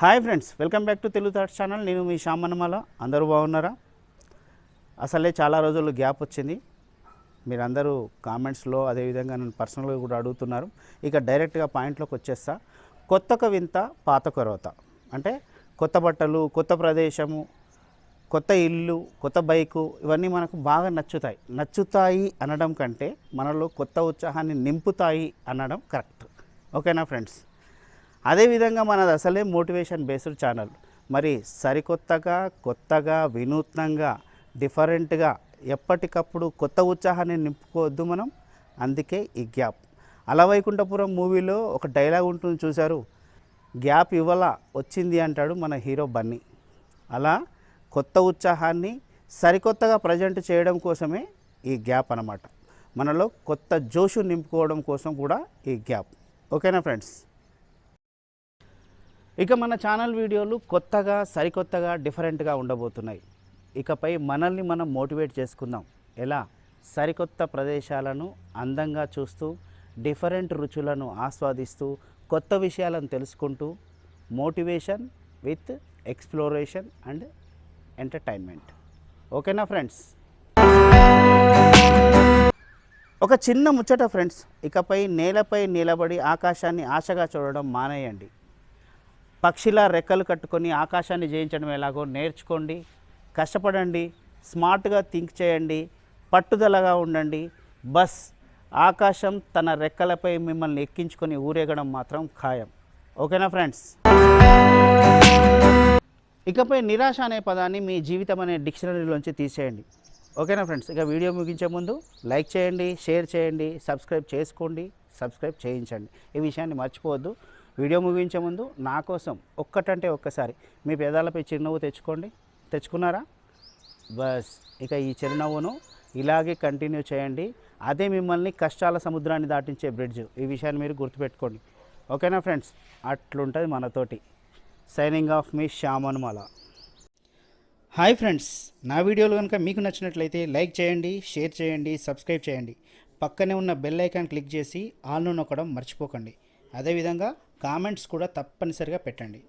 Hi friends, welcome back to Telugu thoughts channel. నేను మీ శ్యామన్నమాల. అందరూ బాగున్నారా? అసలే చాలా రోజులు గ్యాప్ వచ్చింది. మీరందరూ కామెంట్స్లో అదేవిధంగా నన్ను పర్సనల్గా కూడా అడుగుతున్నారు. ఇక డైరెక్ట్గా పాయింట్లోకి వచ్చేస్తా. కొత్తక వింత పాతక రోత అంటే కొత్త బట్టలు, కొత్త ప్రదేశము, కొత్త ఇల్లు, కొత్త బైకు ఇవన్నీ మనకు బాగా నచ్చుతాయి అనడం కంటే మనలో కొత్త ఉత్సాహాన్ని నింపుతాయి అనడం కరెక్ట్. ఓకేనా ఫ్రెండ్స్? అదేవిధంగా మనది అసలే మోటివేషన్ బేస్డ్ ఛానల్. మరి సరికొత్తగా, కొత్తగా, వినూత్నంగా, డిఫరెంట్గా ఎప్పటికప్పుడు కొత్త ఉత్సాహాన్ని నింపుకోవద్దు మనం. అందుకే ఈ గ్యాప్. అలవైకుంఠపురం మూవీలో ఒక డైలాగ్ ఉంటుంది చూశారు, గ్యాప్ ఇవ్వాల వచ్చింది అంటాడు మన హీరో బన్నీ. అలా కొత్త ఉత్సాహాన్ని సరికొత్తగా ప్రజెంట్ చేయడం కోసమే ఈ గ్యాప్ అన్నమాట. మనలో కొత్త జోషు నింపుకోవడం కోసం కూడా ఈ గ్యాప్. ఓకేనా ఫ్రెండ్స్? ఇక మన ఛానల్ వీడియోలు కొత్తగా, సరికొత్తగా, డిఫరెంట్గా ఉండబోతున్నాయి. ఇకపై మనల్ని మనం మోటివేట్ చేసుకుందాం. ఎలా? సరికొత్త ప్రదేశాలను అందంగా చూస్తూ, డిఫరెంట్ రుచులను ఆస్వాదిస్తూ, కొత్త విషయాలను తెలుసుకుంటూ, motivation with exploration and entertainment. ఓకేనా ఫ్రెండ్స్? ఒక చిన్న ముచ్చట ఫ్రెండ్స్, ఇకపై నేలపై నిలబడి ఆకాశాన్ని ఆశగా చూడడం మానేయండి. పక్షిలా రెక్కలు కట్టుకొని ఆకాశాన్ని జయించడం ఎలాగో నేర్చుకోండి. కష్టపడండి, స్మార్ట్గా థింక్ చేయండి, పట్టుదలగా ఉండండి. బస్ ఆకాశం తన రెక్కలపై మిమ్మల్ని ఎక్కించుకొని ఊరేగడం మాత్రం ఖాయం. ఓకేనా ఫ్రెండ్స్? ఇకపై నిరాశ అనే పదాన్ని మీ జీవితం అనే డిక్షనరీలోంచి తీసేయండి. ఓకేనా ఫ్రెండ్స్? ఇక వీడియో ముగించే ముందు లైక్ చేయండి, షేర్ చేయండి, సబ్స్క్రైబ్ చేసుకోండి, సబ్స్క్రైబ్ చేయించండి. ఈ విషయాన్ని మర్చిపోవద్దు. వీడియో ముగించే ముందు నా కోసం ఒక్కటంటే ఒక్కసారి మీ పెదాలపై చిరునవ్వు తెచ్చుకున్నారా? బస్ ఇక ఈ చిరునవ్వును ఇలాగే కంటిన్యూ చేయండి. అదే మిమ్మల్ని కష్టాల సముద్రాన్ని దాటించే బ్రిడ్జ్. ఈ విషయాన్ని మీరు గుర్తుపెట్టుకోండి. ఓకేనా ఫ్రెండ్స్? అట్లుంటుంది మనతోటి. సైనింగ్ ఆఫ్ మీ శ్యామన్నమాల. హాయ్ ఫ్రెండ్స్, నా వీడియోలు కనుక మీకు నచ్చినట్లయితే లైక్ చేయండి, షేర్ చేయండి, సబ్స్క్రైబ్ చేయండి. పక్కనే ఉన్న బెల్ ఐకాన్ క్లిక్ చేసి ఆల్ను నొక్కడం మర్చిపోకండి. అదేవిధంగా కామెంట్స్ కూడా తప్పనిసరిగా పెట్టండి.